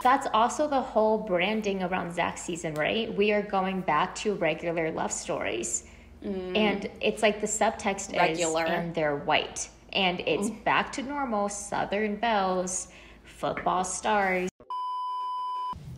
That's also the whole branding around Zach's season, right? We are going back to regular love stories. And it's like the subtext Regular. is, and they're white. And it's back to normal, Southern belles, football stars.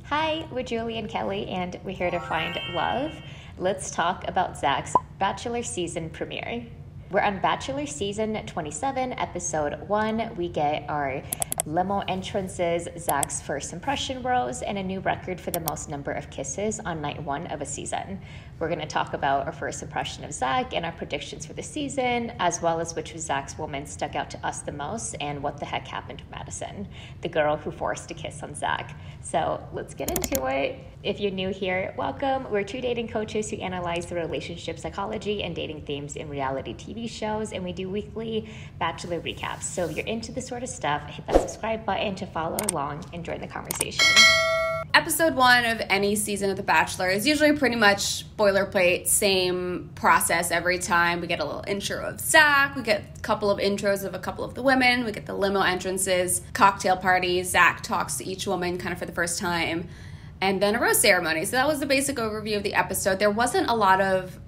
Hi, we're Julie and Kelly, and we're here to find love. Let's talk about Zach's Bachelor season premiere. We're on Bachelor season 27, episode 1. We get our limo entrances, Zach's first impression rose, and a new record for the most number of kisses on night 1 of a season. We're going to talk about our first impression of Zach and our predictions for the season, as well as which of Zach's woman stuck out to us the most and what the heck happened to Madison, the girl who forced a kiss on Zach. So let's get into it. If you're new here, welcome. We're 2 dating coaches who analyze the relationship psychology and dating themes in reality TV shows, and we do weekly Bachelor recaps. So if you're into this sort of stuff, hit that subscribe button to follow along and join the conversation. Episode 1 of any season of The Bachelor is usually pretty much boilerplate, same process every time. We get a little intro of Zach, we get a couple of intros of a couple of the women, we get the limo entrances, cocktail parties, Zach talks to each woman kind of for the first time, and then a rose ceremony. So that was the basic overview of the episode. There wasn't a lot of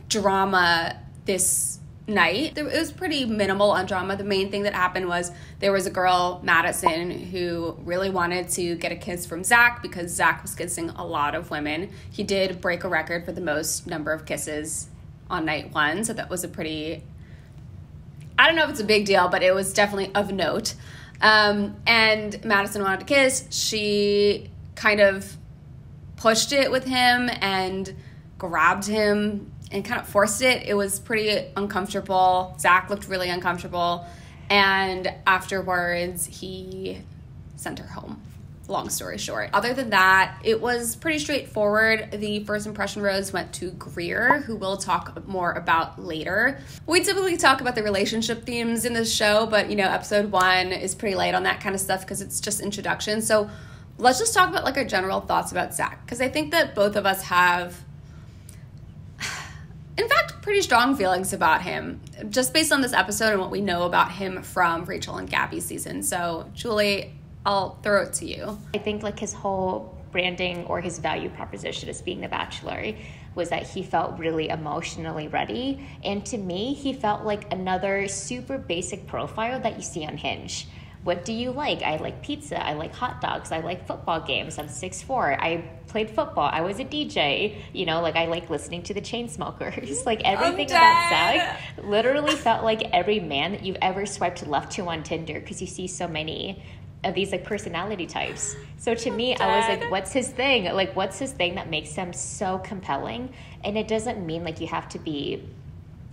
drama this night. It was pretty minimal on drama. The main thing that happened was there was a girl, Madison, who really wanted to get a kiss from Zach because Zach was kissing a lot of women. He did break a record for the most number of kisses on night 1, so that was a pretty, I don't know if it's a big deal, but it was definitely of note. And Madison wanted to kiss. She kind of pushed it with him and grabbed him and kind of forced it. It was pretty uncomfortable. Zach looked really uncomfortable. And afterwards, he sent her home. Long story short. Other than that, it was pretty straightforward. The first impression rose went to Greer, who we'll talk more about later. We typically talk about the relationship themes in this show, but, episode 1 is pretty light on that kind of stuff because it's just introduction. So let's just talk about, our general thoughts about Zach, because I think that both of us have, in fact, pretty strong feelings about him, just based on this episode and what we know about him from Rachel and Gabby's season. So, Julie, I'll throw it to you. I think his whole branding or his value proposition as being the Bachelor was that he felt really emotionally ready. And to me, he felt like another super basic profile that you see on Hinge. What do you like? I like pizza. I like hot dogs. I like football games. I'm 6'4". I played football. I was a DJ. I like listening to the Chainsmokers. Everything about Zach literally felt like every man that you've ever swiped left to on Tinder, because you see so many of these personality types. So to me, I was like, what's his thing? What's his thing that makes him so compelling? And it doesn't mean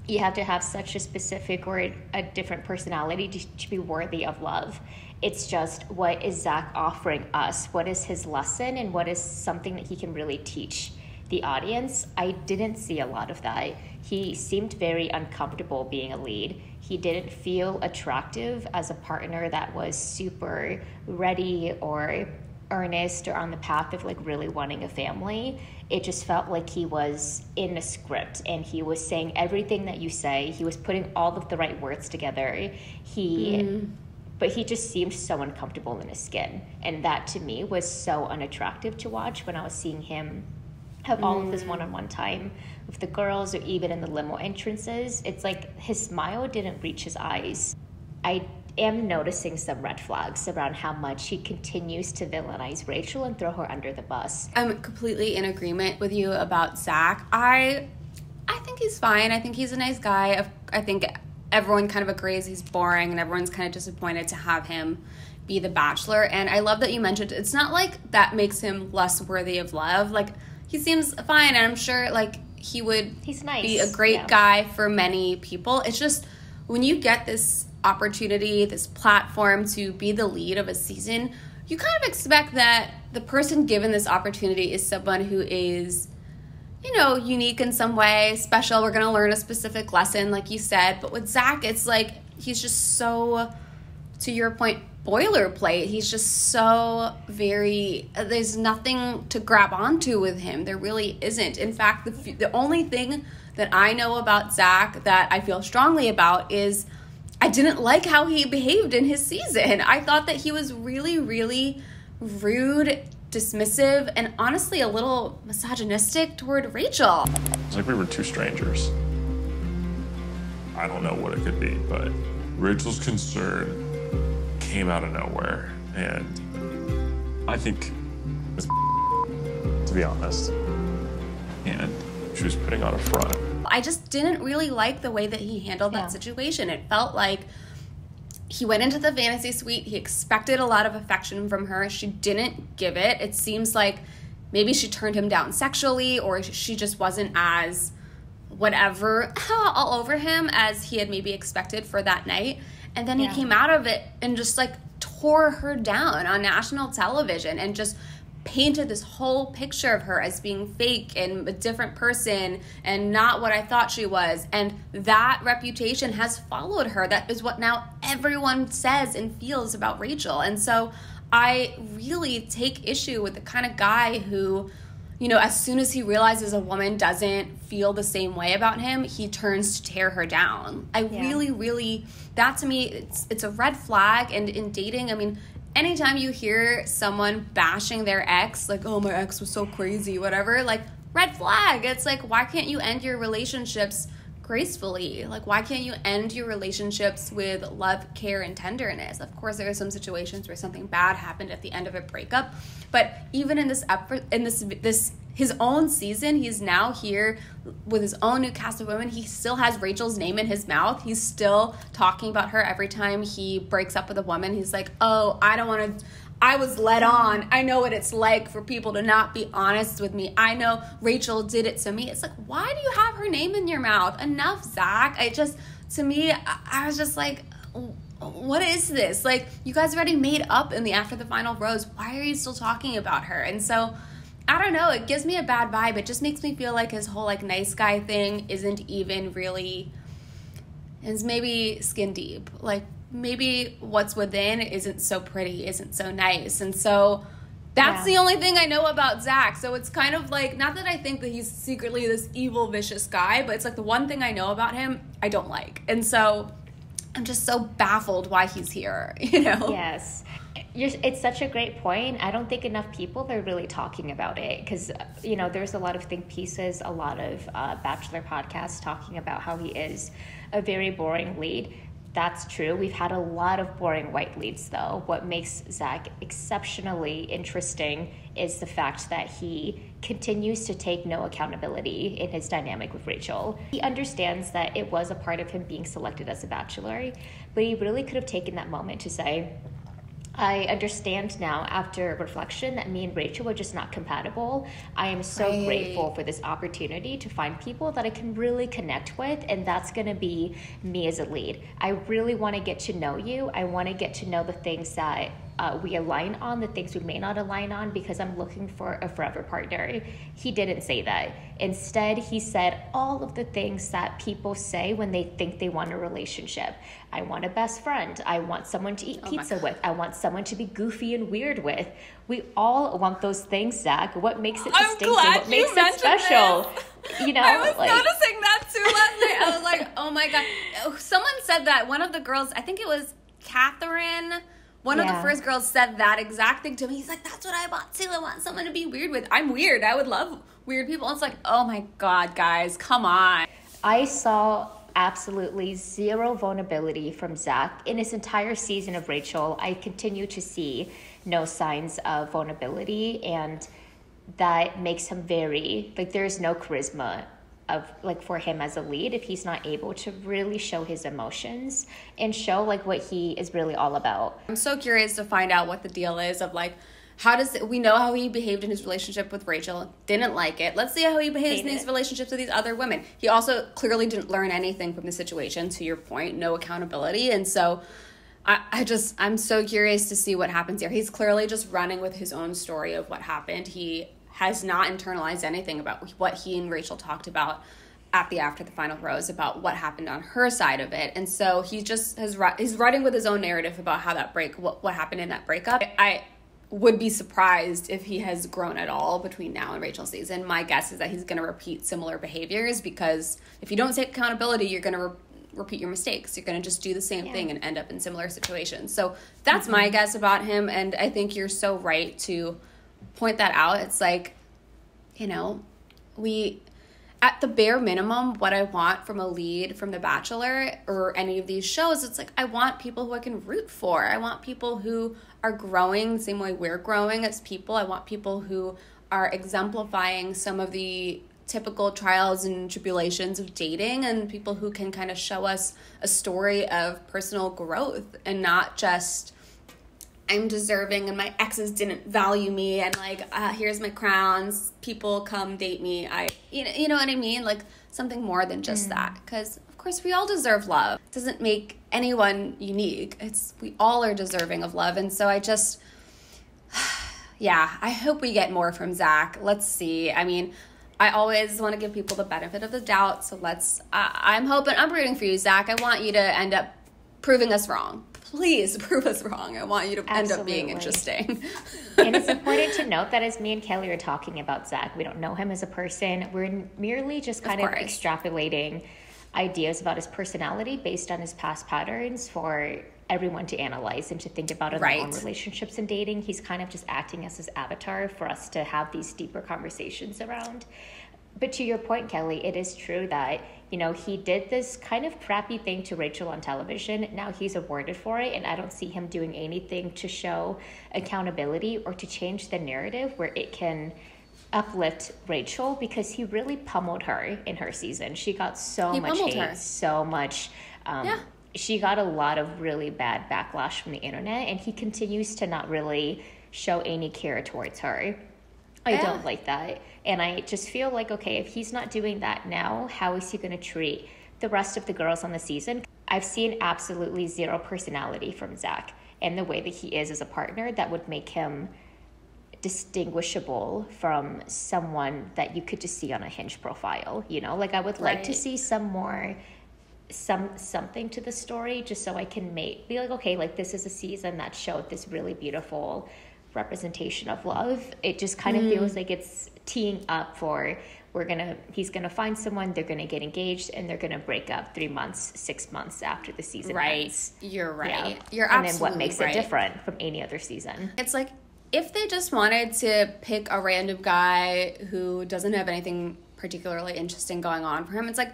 you have to have such a specific or a different personality to be worthy of love. It's just, what is Zach offering us? What is his lesson, and what is something that he can really teach the audience? I didn't see a lot of that. He seemed very uncomfortable being a lead. He didn't feel attractive as a partner that was super ready or earnest or on the path of really wanting a family. It just felt like he was in a script and he was saying everything that you say. He was putting all of the right words together. But he just seemed so uncomfortable in his skin. And that to me was so unattractive to watch when I was seeing him have all of this one-on-one time with the girls, or even in the limo entrances. It's his smile didn't reach his eyes. I am noticing some red flags around how much he continues to villainize Rachel and throw her under the bus. I'm completely in agreement with you about Zach. I think he's fine. I think he's a nice guy. I think everyone kind of agrees he's boring, and everyone's kind of disappointed to have him be the Bachelor. And I love that you mentioned it's not that makes him less worthy of love. He seems fine, and I'm sure he would he's nice. Be a great guy for many people. It's just when you get this opportunity, this platform to be the lead of a season, you kind of expect that the person given this opportunity is someone who is, unique in some way, special. We're going to learn a specific lesson, like you said. But with Zach, it's he's just so, to your point, boilerplate. He's just so there's nothing to grab onto with him. There really isn't. In fact, the only thing that I know about Zach that I feel strongly about is I didn't like how he behaved in his season. I thought that he was really, really rude, dismissive, and honestly a little misogynistic toward Rachel. It's like we were two strangers. I don't know what it could be, but Rachel's concern came out of nowhere, and I think it's to be honest, and she was putting on a front. I just didn't really like the way that he handled that situation. It felt like he went into the fantasy suite. He expected a lot of affection from her. She didn't give it. It seems like maybe she turned him down sexually, or she just wasn't as whatever all over him as he had maybe expected for that night. And then he came out of it and just like tore her down on national television and just painted this whole picture of her as being fake and a different person and not what I thought she was. And that reputation has followed her. That is what now everyone says and feels about Rachel. And so I really take issue with the kind of guy who, you know, as soon as he realizes a woman doesn't feel the same way about him, he turns to tear her down. Really, that to me, it's a red flag. And in dating, I mean, anytime you hear someone bashing their ex, like, oh, my ex was so crazy, whatever, like, red flag. It's like, why can't you end your relationships gracefully? Like, why can't you end your relationships with love, care, and tenderness? Of course, there are some situations where something bad happened at the end of a breakup, but even in this effort, in this his own season, he's now here with his own new cast of women. He still has Rachel's name in his mouth. He's still talking about her every time he breaks up with a woman. He's like, oh, I was led on. I know what it's like for people to not be honest with me. I know Rachel did it to me. It's like, why do you have her name in your mouth? Enough, Zach. To me, I was just like, what is this? Like, you guys already made up in the after the final rose. Why are you still talking about her? And so, I don't know. It gives me a bad vibe. It just makes me feel like his whole, like, nice guy thing isn't even really, is maybe skin deep. Like, maybe what's within isn't so pretty, isn't so nice. And so that's the only thing I know about Zach. So it's kind of like, not that I think that he's secretly this evil, vicious guy, but it's like the one thing I know about him I don't like. And so I'm just so baffled why he's here, you know? Yes. It's such a great point. I don't think enough people are really talking about it because, you know, there's a lot of think pieces, a lot of Bachelor podcasts talking about how he is a very boring lead. That's true. We've had a lot of boring white leads, though. What makes Zach exceptionally interesting is the fact that he continues to take no accountability in his dynamic with Rachel. He understands that it was a part of him being selected as a bachelor, but he really could have taken that moment to say, I understand now after reflection that me and Rachel are just not compatible. I am so grateful for this opportunity to find people that I can really connect with, and that's going to be me as a lead. I really want to get to know you. I want to get to know the things that we align on, the things we may not align on, because I'm looking for a forever partner. He didn't say that. Instead, he said all of the things that people say when they think they want a relationship. I want a best friend. I want someone to eat pizza with. I want someone to be goofy and weird with. We all want those things, Zach. What makes it distinctive? What makes it special? This. You know, I was noticing that too last night. I was like, oh my God. Someone said that. One of the girls, I think it was Catherine, one of the first girls said that exact thing to me. He's like, that's what I want too. I want someone to be weird with. I'm weird. I would love weird people. It's like, oh my God, guys, come on. I saw absolutely zero vulnerability from Zach. In his entire season of Rachel, I continue to see no signs of vulnerability, and that makes him very, like, there's no charisma of, like, for him as a lead if he's not able to really show his emotions and show, like, what he is really all about. I'm so curious to find out what the deal is of, like, we know how he behaved in his relationship with Rachel, didn't like it. Let's see how he behaves in his relationships with these other women. He also clearly didn't learn anything from the situation, to your point, no accountability. And so I'm so curious to see what happens here. He's clearly just running with his own story of what happened. He has not internalized anything about what he and Rachel talked about after the final rose, about what happened on her side of it. And so he just he's running with his own narrative about how what happened in that breakup. I would be surprised if he has grown at all between now and Rachel's season. My guess is that he's going to repeat similar behaviors, because if you don't take accountability, you're going to repeat your mistakes. You're going to just do the same thing and end up in similar situations. So that's my guess about him. And I think you're so right to point that out. It's like, you know, at the bare minimum, what I want from a lead from The Bachelor or any of these shows, it's like I want people who I can root for. I want people who are growing the same way we're growing as people. I want people who are exemplifying some of the typical trials and tribulations of dating, and people who can kind of show us a story of personal growth and not just I'm deserving and my exes didn't value me and like here's my crowns, people come date me. You know what I mean? Like something more than just that, because of course we all deserve love. It doesn't make anyone unique. We all are deserving of love. And so I just I hope we get more from Zach. Let's see. I mean, I always want to give people the benefit of the doubt. So I'm rooting for you, Zach. I want you to end up proving us wrong. Please prove us wrong. I want you to end up being interesting. And it's important to note that as me and Kelly are talking about Zach, we don't know him as a person. We're merely just kind of extrapolating ideas about his personality based on his past patterns for everyone to analyze and to think about in their own relationships and dating. He's kind of just acting as his avatar for us to have these deeper conversations around. But to your point, Kelly, it is true that, you know, he did this kind of crappy thing to Rachel on television. Now he's awarded for it, and I don't see him doing anything to show accountability or to change the narrative where it can uplift Rachel, because he really pummeled her in her season. She got so much hate, so much. She got a lot of really bad backlash from the internet, and he continues to not really show any care towards her. I don't like that. And I just feel like, okay, if he's not doing that now, how is he going to treat the rest of the girls on the season? I've seen absolutely zero personality from Zach, and the way that he is as a partner that would make him distinguishable from someone that you could just see on a Hinge profile. You know, like I would like to see something to the story, just so I can be like, okay, like this is a season that showed this really beautiful representation of love. It just kind of feels like it's teeing up for he's gonna find someone, they're gonna get engaged, and they're gonna break up 3 months, 6 months after the season ends. You're right. You're absolutely right. And then what makes it different from any other season? It's like if they just wanted to pick a random guy who doesn't have anything particularly interesting going on for him, it's like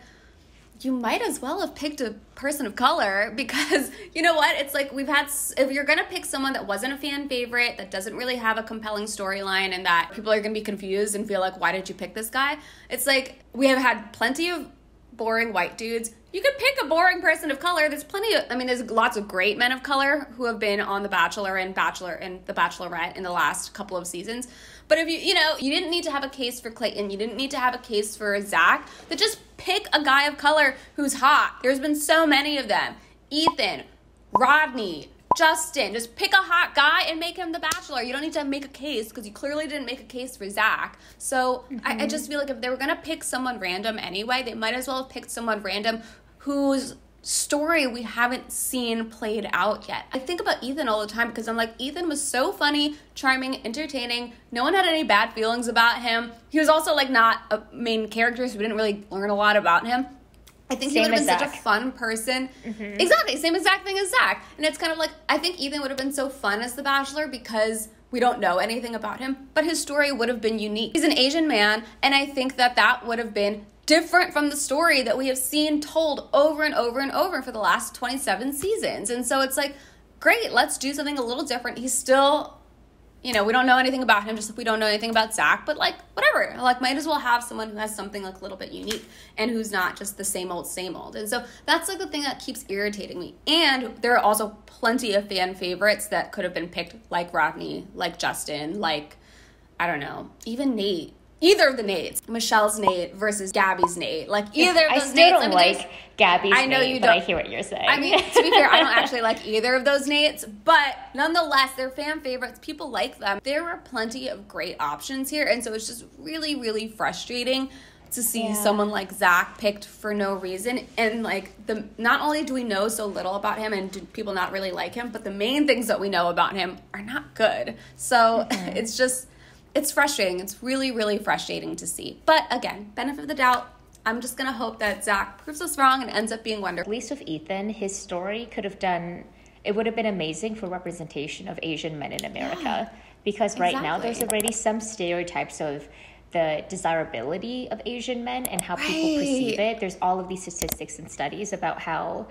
you might as well have picked a person of color, because you know what? It's like if you're going to pick someone that wasn't a fan favorite, that doesn't really have a compelling storyline, and that people are going to be confused and feel like, why did you pick this guy? It's like we have had plenty of boring white dudes. You could pick a boring person of color. There's lots of great men of color who have been on The Bachelor and The Bachelorette in the last couple of seasons. But if you didn't need to have a case for Clayton, you didn't need to have a case for Zach, then just pick a guy of color who's hot. There's been so many of them. Ethan, Rodney, Justin. Just pick a hot guy and make him The Bachelor. You don't need to make a case, because you clearly didn't make a case for Zach. So I just feel like if they were going to pick someone random anyway, they might as well have picked someone random whose story we haven't seen played out yet. I think about Ethan all the time, because I'm like, Ethan was so funny, charming, entertaining. No one had any bad feelings about him. He was also like not a main character, so we didn't really learn a lot about him. I think he would have been such a fun person. Exactly, same exact thing as Zach. And it's kind of like, I think Ethan would have been so fun as The Bachelor because we don't know anything about him, but his story would have been unique. He's an Asian man, and I think that would have been different from the story that we have seen told over and over and over for the last 27 seasons. And so it's like, great, let's do something a little different. He's still, we don't know anything about him, just like we don't know anything about Zach, but like, whatever. Like, might as well have someone who has something like a little bit unique and who's not just the same old, same old. And so that's like the thing that keeps irritating me. And there are also plenty of fan favorites that could have been picked, like Rodney, like Justin, like, I don't know, even Nate. Either of the Nates. Michelle's Nate versus Gabby's Nate. Like, either of those Nates. I still don't like Gabby's I know Nate, you but don't. I hear what you're saying. I mean, to be fair, I don't actually like either of those Nates, but nonetheless, they're fan favorites. People like them. There were plenty of great options here, and so it's just really, really frustrating to see someone like Zach picked for no reason. And like, not only do we know so little about him and do people not really like him, but the main things that we know about him are not good. So it's frustrating. It's really, really frustrating to see. But again, benefit of the doubt, I'm just going to hope that Zach proves us wrong and ends up being wonderful. At least with Ethan, his story it would have been amazing for representation of Asian men in America. Because right now there's already some stereotypes of the desirability of Asian men and how people perceive it. There's all of these statistics and studies about how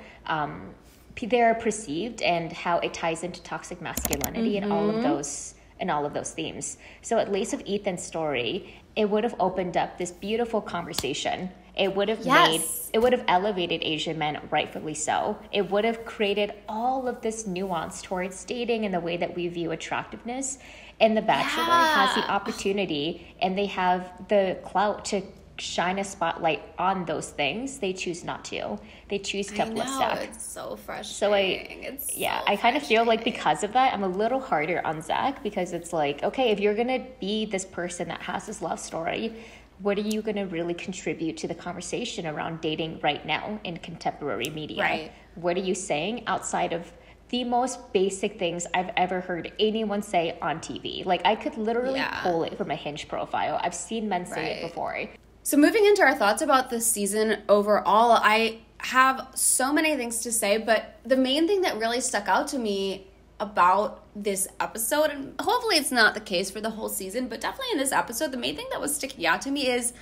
they're perceived and how it ties into toxic masculinity and all of those themes. So at least with Ethan's story, it would have opened up this beautiful conversation. It would have elevated Asian men, rightfully so. It would have created all of this nuance towards dating and the way that we view attractiveness. And The Bachelor has the opportunity, and they have the clout to shine a spotlight on those things. They choose not to. They choose to uplift Zach. It's so frustrating. I kind of feel like because of that, I'm a little harder on Zach, because it's like, okay, if you're going to be this person that has this love story, what are you going to really contribute to the conversation around dating right now in contemporary media? Right. What are you saying outside of the most basic things I've ever heard anyone say on TV? Like, I could literally pull it from a Hinge profile. I've seen men say it before. So moving into our thoughts about this season overall, I have so many things to say, but the main thing that really stuck out to me about this episode, and hopefully it's not the case for the whole season, but definitely in this episode, the main thing that was sticking out to me is,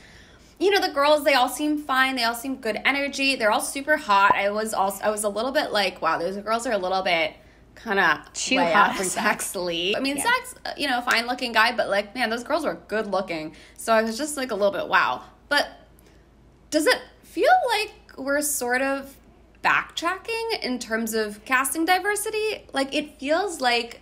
you know, the girls, they all seem fine. They all seem good energy. They're all super hot. I was a little bit like, wow, those girls are a little bit kind of too hot for Zach's league. I mean, Zach's, a fine looking guy, but like, man, those girls were good looking. So I was just like a little bit wow. But does it feel like we're sort of backtracking in terms of casting diversity? Like, it feels like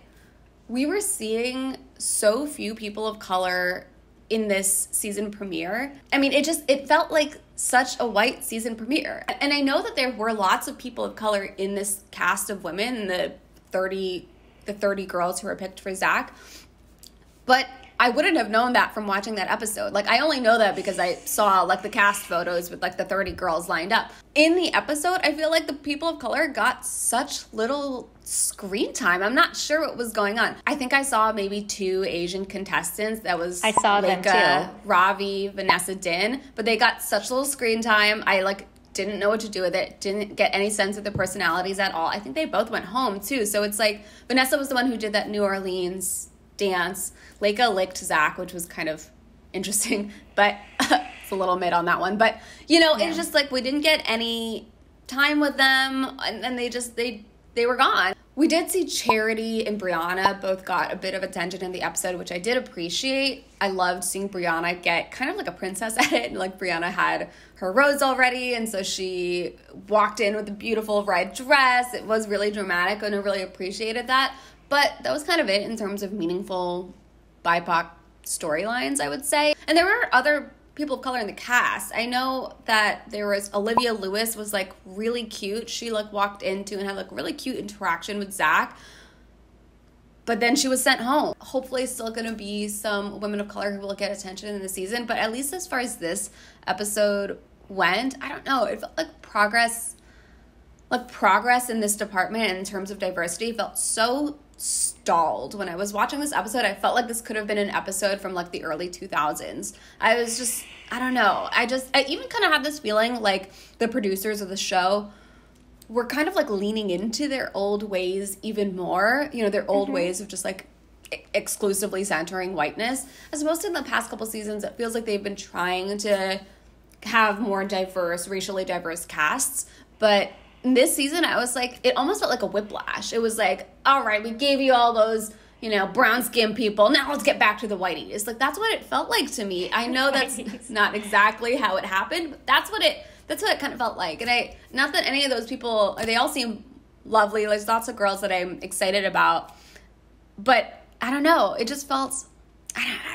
we were seeing so few people of color in this season premiere. I mean, it felt like such a white season premiere. And I know that there were lots of people of color in this cast of women, the 30 girls who were picked for Zach. But I wouldn't have known that from watching that episode. Like, I only know that because I saw, like, the cast photos with, like, the 30 girls lined up. In the episode, I feel like the people of color got such little screen time. I'm not sure what was going on. I think I saw maybe 2 Asian contestants. That was I saw them too. Ravi, Vanessa, Dinh. But they got such little screen time. I, didn't know what to do with it. Didn't get any sense of the personalities at all. I think they both went home, too. So it's like, Vanessa was the one who did that New Orleans dance. Lekha licked Zach, which was kind of interesting, but it's a little mid on that one. But, it's just like we didn't get any time with them, and they were gone. We did see Charity and Brianna both got a bit of attention in the episode, which I did appreciate. I loved seeing Brianna get kind of like a princess at it. Like, Brianna had her rose already, and so she walked in with a beautiful red dress. It was really dramatic, and I really appreciated that. But that was kind of it in terms of meaningful BIPOC storylines, I would say. And there were other people of color in the cast. I know that there was Olivia Lewis was like really cute. She walked into and had like really cute interaction with Zach. But then she was sent home. Hopefully still going to be some women of color who will get attention in the season. But at least as far as this episode went, I don't know. It felt like progress in this department in terms of diversity felt so stalled. When I was watching this episode, I felt like this could have been an episode from like the early 2000s. I was just, I don't know. I even kind of had this feeling like the producers of the show were kind of like leaning into their old ways even more, their old ways of just like exclusively centering whiteness, as opposed to in the past couple seasons. It feels like they've been trying to have more racially diverse casts, but in this season, I was like, it almost felt like a whiplash. It was like, all right, we gave you all those, brown skinned people. Now let's get back to the whiteies. Like, that's what it felt like to me. I know that's not exactly how it happened, but that's what it kind of felt like. And not that any of those people, they all seem lovely. There's lots of girls that I'm excited about, but I don't know. It just felt,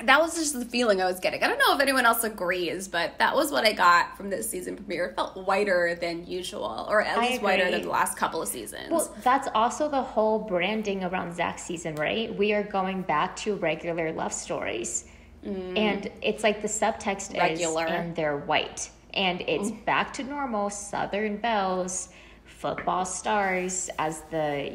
that was just the feeling I was getting. I don't know if anyone else agrees, but that was what I got from this season premiere. It felt whiter than usual, or at least whiter than the last couple of seasons. Well, that's also the whole branding around Zach's season, right? We are going back to regular love stories. And it's like the subtext regular. Is, and they're white. And it's back to normal, Southern belles, football stars as the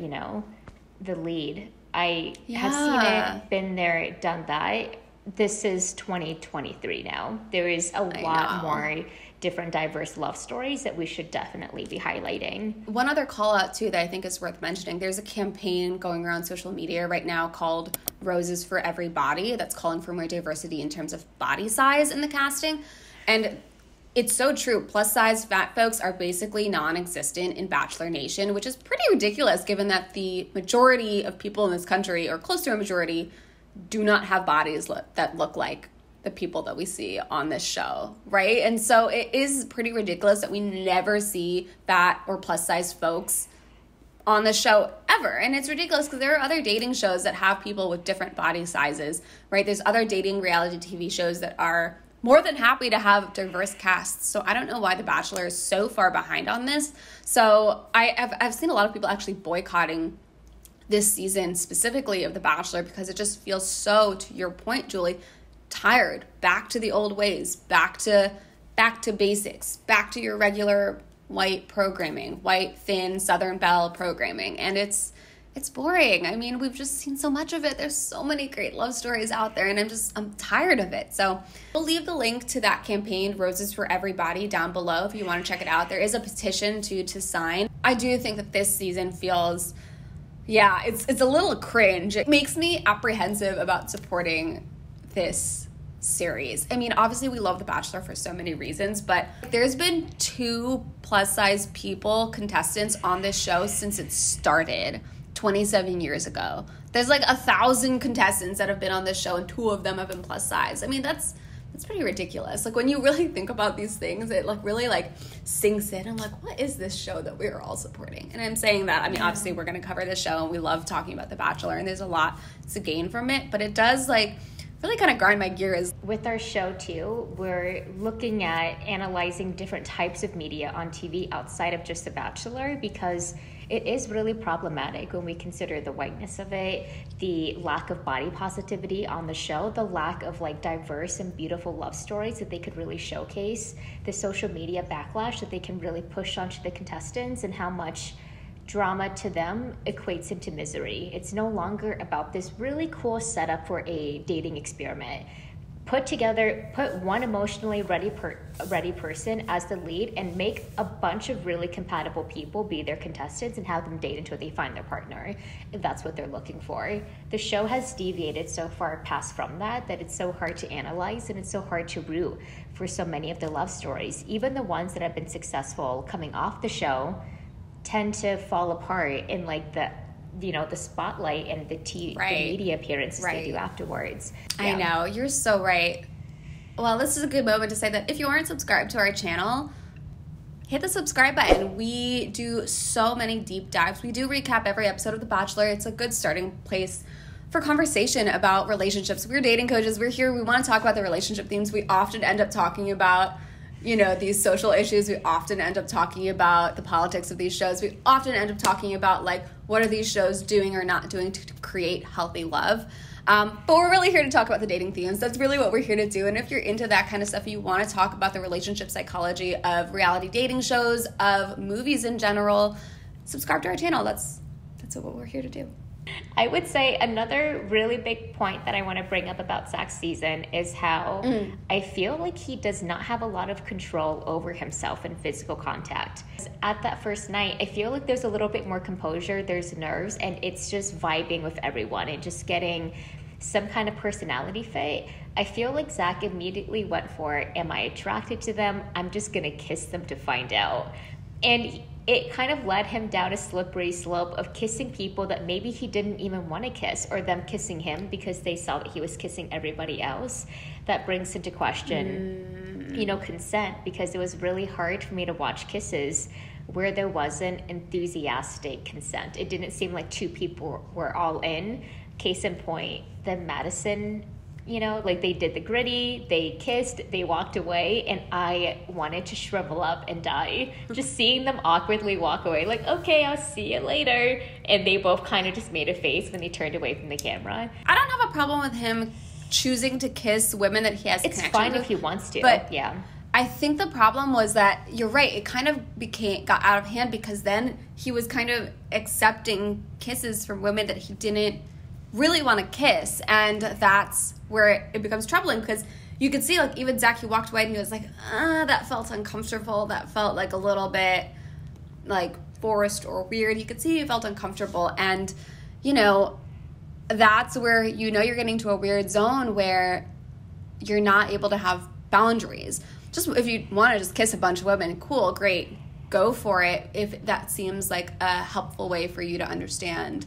lead. I have seen it, been there, done that. This is 2023 now. There is a lot more different diverse love stories that we should definitely be highlighting. One other call out too that I think is worth mentioning, there's a campaign going around social media right now called Roses for Every Body that's calling for more diversity in terms of body size in the casting. And it's so true. Plus size fat folks are basically non-existent in Bachelor Nation, which is pretty ridiculous given that the majority of people in this country, or close to a majority, do not have bodies that look like the people that we see on this show, right? And so it is pretty ridiculous that we never see fat or plus size folks on the show ever. And it's ridiculous because there are other dating shows that have people with different body sizes, right? There's other dating reality TV shows that are more than happy to have diverse casts. So I don't know why The Bachelor is so far behind on this. So I've seen a lot of people actually boycotting this season specifically of The Bachelor because it just feels so, to your point, Julie, tired, back to the old ways, back to basics, back to your regular white programming, white, thin, Southern Belle programming. And it's boring. I mean, we've just seen so much of it. There's so many great love stories out there, and I'm tired of it. So we'll leave the link to that campaign, Roses for Everybody, down below if you want to check it out. There is a petition to sign. I do think that this season feels, it's a little cringe. It makes me apprehensive about supporting this series. I mean, obviously we love The Bachelor for so many reasons, but there's been 2 plus size contestants on this show since it started 27 years ago. There's like 1,000 contestants that have been on this show, and 2 of them have been plus size. I mean, that's pretty ridiculous. Like, when you really think about these things, it really sinks in. I'm like, what is this show that we're all supporting? And I'm saying that, I mean, obviously we're going to cover this show and we love talking about The Bachelor and there's a lot to gain from it, but it does really kind of grind my gears. With our show too, we're looking at analyzing different types of media on TV outside of just The Bachelor, because it is really problematic when we consider the whiteness of it, the lack of body positivity on the show, the lack of diverse and beautiful love stories that they could really showcase, the social media backlash that they can really push onto the contestants, and how much drama to them equates into misery. It's no longer about this really cool setup for a dating experiment. Put one emotionally ready person as the lead and make a bunch of really compatible people be their contestants and have them date until they find their partner, if that's what they're looking for. The show has deviated so far past from that it's so hard to analyze, and it's so hard to root for so many of the love stories. Even the ones that have been successful coming off the show tend to fall apart in the spotlight and the media appearances they do afterwards. I know, you're so right. Well, this is a good moment to say that if you aren't subscribed to our channel, hit the subscribe button. We do so many deep dives. We do recap every episode of The Bachelor. It's a good starting place for conversation about relationships. We're dating coaches. We're here. We want to talk about the relationship themes. We often end up talking about these social issues. We often end up talking about the politics of these shows. We often end up talking about what are these shows doing or not doing to create healthy love. But we're really here to talk about the dating themes. That's really what we're here to do. And if you're into that kind of stuff, you want to talk about the relationship psychology of reality dating shows, of movies in general, subscribe to our channel. That's what we're here to do. I would say another really big point that I want to bring up about Zach's season is how I feel like he does not have a lot of control over himself in physical contact. At that first night, I feel like there's a little bit more composure, there's nerves, and it's just vibing with everyone and just getting some kind of personality fit. I feel like Zach immediately went for, am I attracted to them? I'm just going to kiss them to find out. And it kind of led him down a slippery slope of kissing people that maybe he didn't even want to kiss, or them kissing him because they saw that he was kissing everybody else. That brings into question, consent, because it was really hard for me to watch kisses where there wasn't enthusiastic consent. It didn't seem like 2 people were all in. Case in point, the Madison, they did the gritty, they kissed, they walked away, and I wanted to shrivel up and die. Just seeing them awkwardly walk away, okay, I'll see you later. And they both kind of just made a face when they turned away from the camera. I don't have a problem with him choosing to kiss women that he has It's fine if he wants to, but yeah. I think the problem was that, you're right, it kind of got out of hand, because then he was kind of accepting kisses from women that he didn't really want to kiss, and that's where it becomes troubling, because you could see, like, even Zach, he walked away and he was like, that felt uncomfortable. That felt like a little bit, like, forced or weird. You could see he felt uncomfortable. And, you know, that's where, you know, you're getting to a weird zone where you're not able to have boundaries. Just if you want to just kiss a bunch of women, cool, great, go for it. If that seems like a helpful way for you to understand,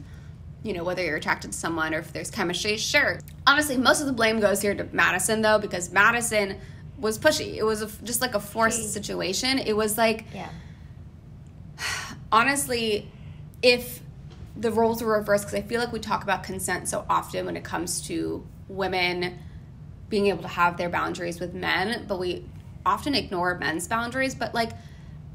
you know, whether you're attracted to someone or if there's chemistry, sure. Honestly, most of the blame goes here to Madison, though, because Madison was pushy. It was just like a forced situation. It was like, honestly, if the roles were reversed, because I feel like we talk about consent so often when it comes to women being able to have their boundaries with men, but we often ignore men's boundaries. But, like,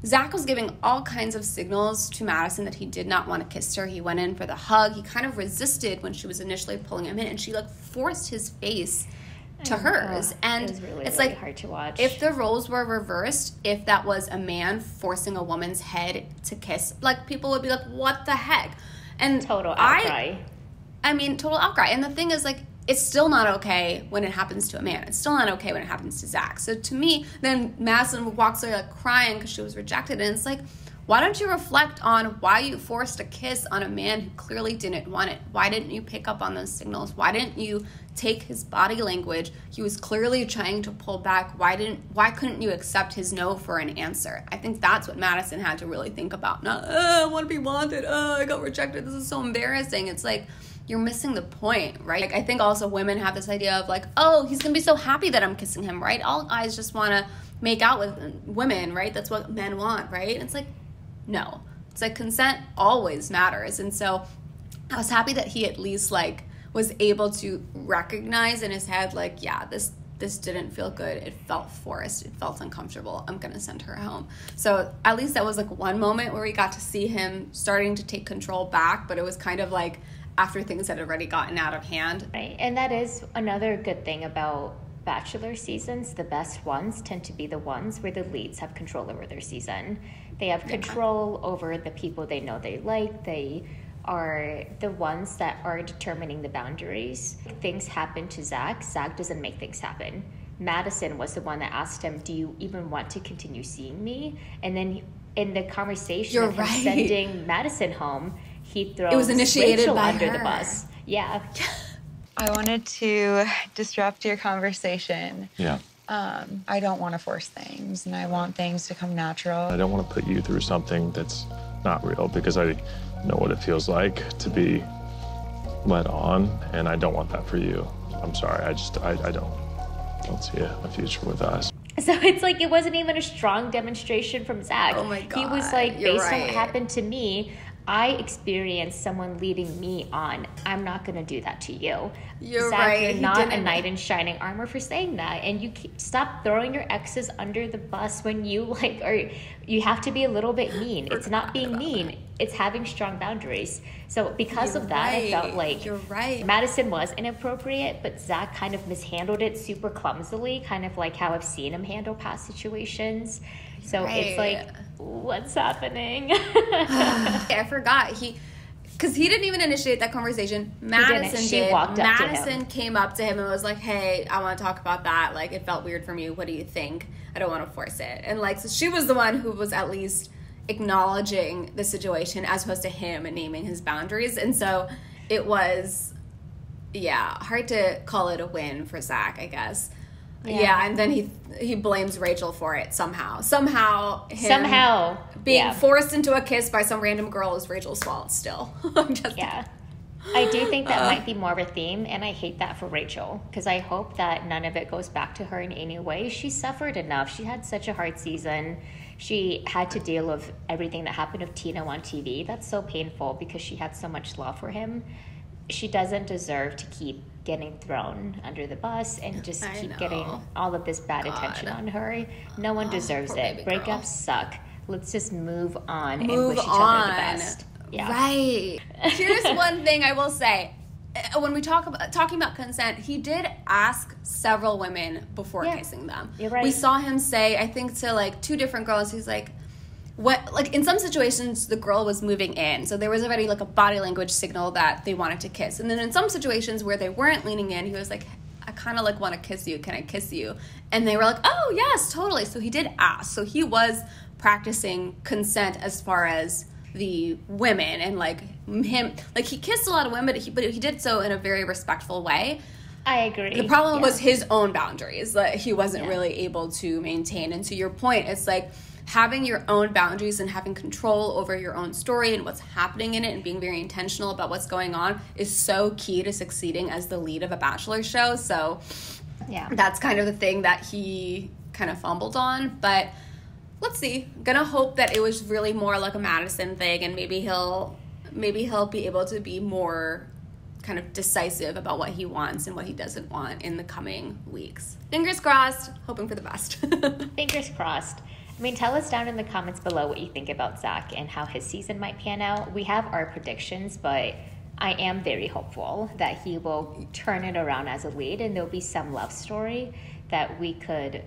Zach was giving all kinds of signals to Madison that he did not want to kiss her. He went in for the hug. He kind of resisted when she was initially pulling him in, and she, like, forced his face to hers. And it was really, it's really like, hard to watch. if the roles were reversed, if that was a man forcing a woman's head to kiss, like, people would be like, what the heck? And total outcry. I mean, total outcry. And the thing is, like, it's still not okay when it happens to a man. It's still not okay when it happens to Zach. So to me, then Madison walks away, like, crying because she was rejected. And it's like, why don't you reflect on why you forced a kiss on a man who clearly didn't want it? Why didn't you pick up on those signals? Why didn't you take his body language? He was clearly trying to pull back. Why couldn't you accept his no for an answer? I think that's what Madison had to really think about. Not, I want to be wanted. I got rejected. This is so embarrassing. It's like, you're missing the point, right? Like, I think also women have this idea of, like, oh, he's going to be so happy that I'm kissing him, right? All guys just want to make out with women, right? That's what men want, right? And it's like, no. It's like, consent always matters. And so I was happy that he at least, like, was able to recognize in his head, like, yeah, this didn't feel good. It felt forced. It felt uncomfortable. I'm going to send her home. So at least that was, like, one moment where we got to see him starting to take control back, but it was kind of like after things had already gotten out of hand. Right, and that is another good thing about Bachelor seasons. The best ones tend to be the ones where the leads have control over their season. They have control over the people they know they like. They are the ones that are determining the boundaries. Things happen to Zach. Zach doesn't make things happen. Madison was the one that asked him, do you even want to continue seeing me? And then in the conversation of him sending Madison home, he throws it was initiated Rachel by under her. the bus. Yeah. I wanted to disrupt your conversation. Yeah. I don't want to force things, and I want things to come natural. I don't want to put you through something that's not real, because I know what it feels like to be led on, and I don't want that for you. I'm sorry. I don't see a future with us. So it's like, it wasn't even a strong demonstration from Zach. Oh my God. He was like, You're based on right. what happened to me, I experienced someone leading me on. I'm not going to do that to you. You're Zach, right. You're He not didn't. a knight in shining armor for saying that. And you stop throwing your exes under the bus when you, like, or you have to be a little bit mean. It's not being mean. It's having strong boundaries. So because of that, I felt like You're right. Madison was inappropriate, but Zach kind of mishandled it super clumsily, kind of like how I've seen him handle past situations. So it's like, what's happening? I forgot. Because he didn't even initiate that conversation. Madison She did. walked up to him. Madison came up to him and was like, hey, I want to talk about that. Like, it felt weird for me. What do you think? I don't want to force it. And, like, so she was the one who was at least acknowledging the situation as opposed to him and naming his boundaries. And so it was, hard to call it a win for Zach, I guess. Yeah, and then he blames Rachel for it somehow. Somehow being forced into a kiss by some random girl is Rachel's fault still. I do think that might be more of a theme, and I hate that for Rachel, because I hope that none of it goes back to her in any way. She suffered enough. She had such a hard season. She had to deal with everything that happened with Tino on TV. That's so painful because she had so much love for him. She doesn't deserve to keep getting thrown under the bus and just keep getting all of this bad attention on her. No one deserves it. Breakups suck. Let's just move on and wish each other the best. Yeah. Right. Here's one thing I will say. When we talking about consent, he did ask several women before kissing them. You're right. We saw him say, I think to like 2 different girls, he's like, what, like in some situations the girl was moving in, so there was already like a body language signal that they wanted to kiss. And then in some situations where they weren't leaning in, he was like, I kind of like want to kiss you. Can I kiss you? And they were like, oh, yes, totally. So he did ask. So he was practicing consent as far as the women, and like him, like he kissed a lot of women, but he did so in a very respectful way. I agree. The problem was his own boundaries that he wasn't really able to maintain. And to your point, it's like having your own boundaries and having control over your own story and what's happening in it and being very intentional about what's going on is so key to succeeding as the lead of a Bachelor show. So that's kind of the thing that he kind of fumbled on. But let's see. I'm gonna hope that it was really more like a Madison thing, and maybe he'll be able to be more kind of decisive about what he wants and what he doesn't want in the coming weeks. Fingers crossed, hoping for the best. Fingers crossed. I mean, tell us down in the comments below what you think about Zach and how his season might pan out. We have our predictions, but I am very hopeful that he will turn it around as a lead, and there'll be some love story that we could,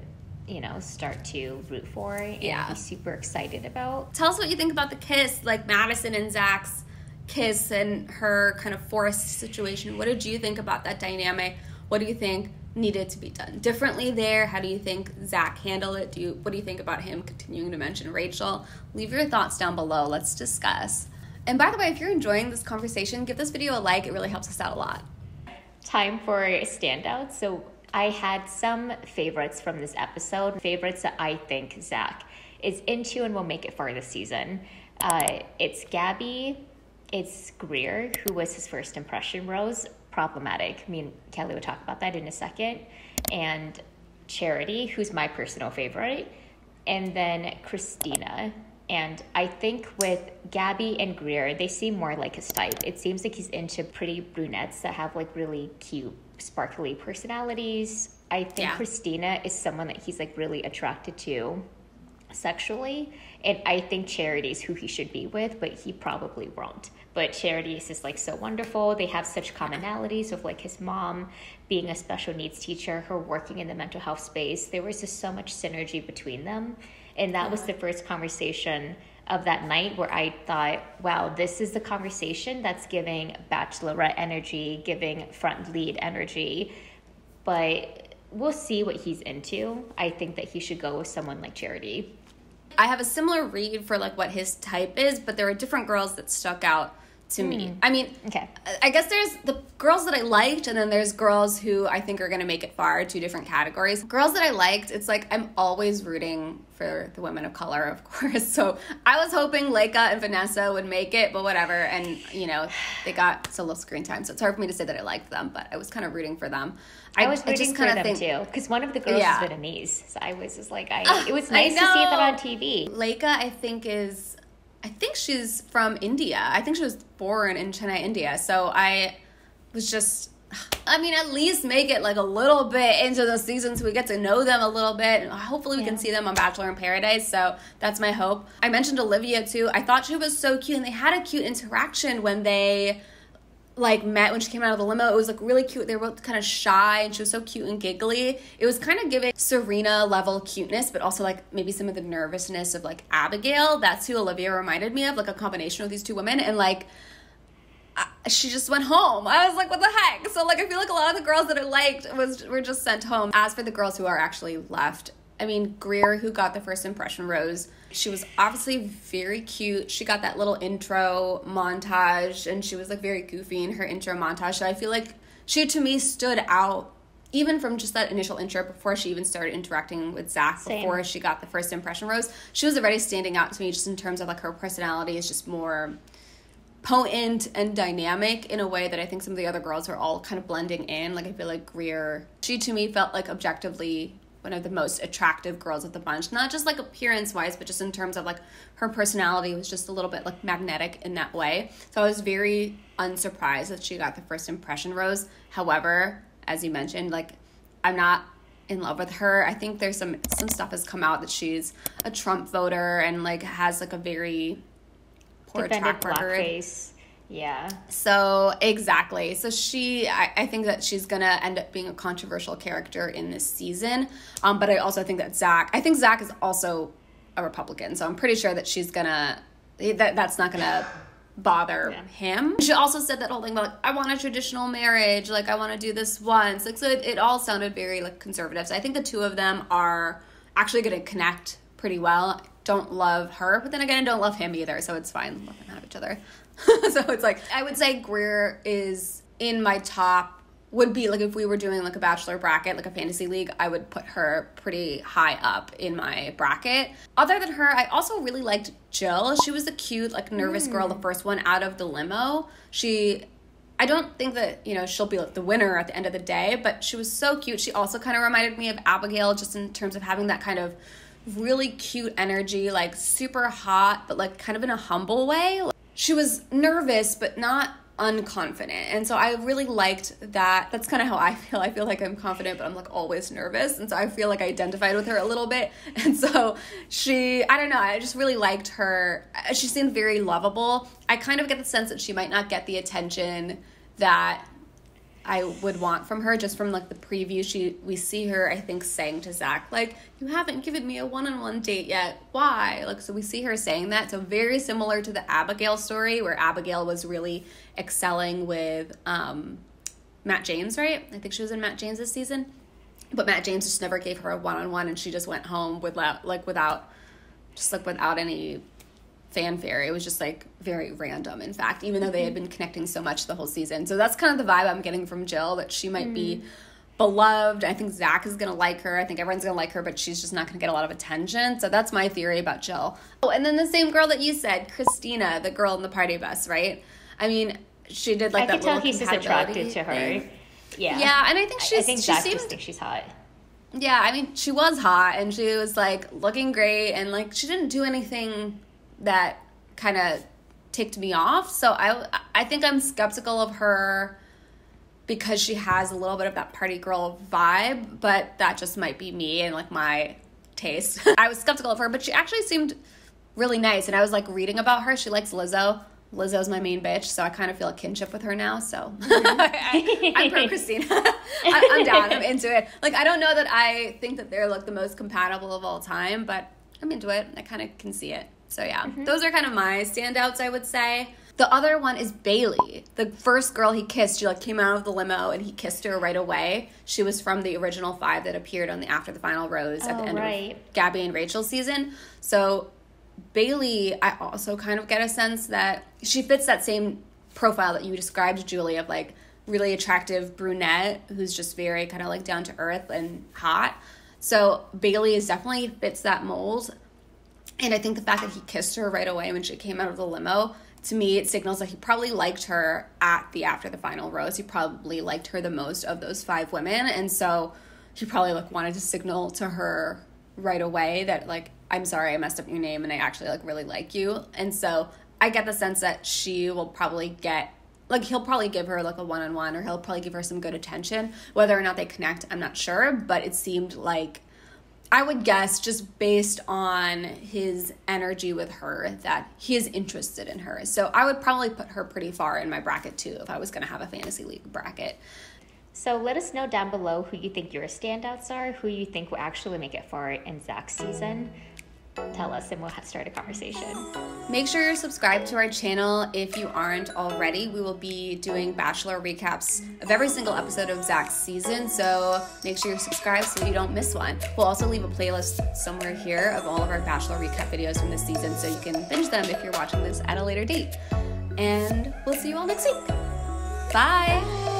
start to root for and be super excited about. Tell us what you think about the kiss, like Madison and Zach's kiss and her kind of forced situation. What did you think about that dynamic? What do you think needed to be done differently there? How do you think Zach handled it? What do you think about him continuing to mention Rachel? Leave your thoughts down below. Let's discuss. And by the way, if you're enjoying this conversation, give this video a like. It really helps us out a lot. Time for standouts. So I had some favorites from this episode, favorites that I think Zach is into and will make it far this season. It's Gabby, it's Greer, who was his first impression rose, problematic. Me and Kelly will talk about that in a second. And Charity, who's my personal favorite. And then Christina. And I think with Gabby and Greer, they seem more like his type. It seems like he's into pretty brunettes that have like really cute, sparkly personalities. I think Christina is someone that he's like really attracted to sexually. And I think Charity's who he should be with, but he probably won't. But Charity is just like so wonderful. They have such commonalities of like his mom being a special needs teacher, her working in the mental health space. There was just so much synergy between them. And that was the first conversation of that night where I thought, wow, this is the conversation that's giving Bachelorette energy, giving front lead energy. But we'll see what he's into. I think that he should go with someone like Charity. I have a similar read for like what his type is, but there are different girls that stuck out to me. I mean, I guess there's the girls that I liked, and then there's girls who I think are going to make it far, two different categories. Girls that I liked, it's like I'm always rooting for the women of color, of course. So I was hoping Lekha and Vanessa would make it, but whatever. And, they got so little screen time, so it's hard for me to say that I liked them, but I was kind of rooting for them. I was rooting for them too, because one of the girls is Vietnamese. So I was just like, it was nice to see that on TV. Lekha, I think she's from India. I think she was born in Chennai, India. So I was just, at least make it like a little bit into the season so we get to know them a little bit. Hopefully we can see them on Bachelor in Paradise. So that's my hope. I mentioned Olivia too. I thought she was so cute, and they had a cute interaction when they met when she came out of the limo. It was like really cute. They were both kind of shy, and she was so cute and giggly. It was kind of giving Serena level cuteness, but also like maybe some of the nervousness of like Abigail. That's who Olivia reminded me of, like a combination of these two women. And like she just went home. I was like, what the heck? So like I feel like a lot of the girls that I liked were just sent home. As for the girls who are actually left, Greer, who got the first impression rose, she was obviously very cute. She got that little intro montage, and she was like very goofy in her intro montage. So I feel like she, to me, stood out even from just that initial intro before she even started interacting with Zach. Before she got the first impression rose. She was already standing out to me just in terms of like her personality is just more potent and dynamic in a way that I think some of the other girls are all kind of blending in. Like I feel like Greer, she to me felt like objectively one of the most attractive girls of the bunch, not just like appearance wise, but just in terms of like her personality was just a little bit like magnetic in that way. So I was very unsurprised that she got the first impression rose. However, as you mentioned, like I'm not in love with her. I think there's some stuff has come out that she's a Trump voter and like has like a very poor track record. Yeah. So, exactly. So I think that she's going to end up being a controversial character in this season. But I also think that Zach is also a Republican. So I'm pretty sure that she's going to, that's not going to bother him. She also said that whole thing about, like, I want a traditional marriage, like, I want to do this once. Like, so it all sounded very, like, conservative. So I think the two of them are actually going to connect pretty well. Don't love her, but then again, I don't love him either, so it's fine. Let them have each other. So it's like, I would say Greer is in my top, would be, like, if we were doing, like, a Bachelor bracket, like a fantasy league, I would put her pretty high up in my bracket. Other than her, I also really liked Jill. She was a cute, like, nervous girl, the first one out of the limo. I don't think that, you know, she'll be, like, the winner at the end of the day, but she was so cute. She also kind of reminded me of Abigail, just in terms of having that kind of really cute energy, like, super hot, but, like, kind of in a humble way. She was nervous, but not unconfident, and so I really liked that. That's kind of how I feel like I'm confident, but I'm, like, always nervous, and so I feel like I identified with her a little bit. And so I don't know, I just really liked her. She seemed very lovable. I kind of get the sense that she might not get the attention that I would want from her, just from, like, the preview. We see her, I think, saying to Zach, like, you haven't given me a one-on-one date yet, why? Like, so we see her saying that. So very similar to the Abigail story, where Abigail was really excelling with Matt James, right? I think she was in Matt James this season, but Matt James just never gave her a one-on-one, and she just went home without any fanfare. It was just, like, very random, in fact, even though they had been connecting so much the whole season. So that's kind of the vibe I'm getting from Jill, that she might be beloved. I think Zach is going to like her. I think everyone's going to like her, but she's just not going to get a lot of attention. So that's my theory about Jill. Oh, and then the same girl that you said, Christina, the girl in the party bus, right? I mean, she did, like, I that could tell little he's just attracted to her. thing. Yeah. Yeah, and I think I think Zach just thinks she's hot. Yeah, I mean, she was hot, and she was, like, looking great, and, like, she didn't do anything that kind of ticked me off. So I think I'm skeptical of her because she has a little bit of that party girl vibe, but that just might be me and, like, my taste. I was skeptical of her, but she actually seemed really nice. And I was, like, reading about her. She likes Lizzo. Lizzo's my main bitch, so I kind of feel a kinship with her now. So I'm pro Christina. I'm down. I'm into it. Like, I don't know that I think that they're, like, the most compatible of all time, but I'm into it. I kind of can see it. So yeah, those are kind of my standouts, I would say. The other one is Bailey. The first girl he kissed, she, like, came out of the limo and he kissed her right away. She was from the original 5 that appeared on the After the Final Rose at the end of Gabby and Rachel's season. So Bailey, I also kind of get a sense that she fits that same profile that you described, Julie, of, like, really attractive brunette who's just very kind of, like, down to earth and hot. So Bailey definitely fits that mold. And I think the fact that he kissed her right away when she came out of the limo, to me, it signals that he probably liked her at the After the Final Rose. He probably liked her the most of those 5 women. And so he probably, like, wanted to signal to her right away that, like, I'm sorry I messed up your name and I actually, like, really like you. And so I get the sense that she will probably get, like, he'll probably give her, like, a one-on-one, or he'll probably give her some good attention. Whether or not they connect, I'm not sure. But it seemed like, I would guess, just based on his energy with her, that he is interested in her. So I would probably put her pretty far in my bracket, too, if I was going to have a fantasy league bracket. So let us know down below who you think your standouts are, who you think will actually make it far in Zach's season. Tell us and we'll start a conversation. Make sure you're subscribed to our channel if you aren't already. We will be doing Bachelor recaps of every single episode of Zach's season, so make sure you're subscribed so you don't miss one. We'll also leave a playlist somewhere here of all of our Bachelor recap videos from this season, so you can binge them if you're watching this at a later date. And we'll see you all next week. Bye!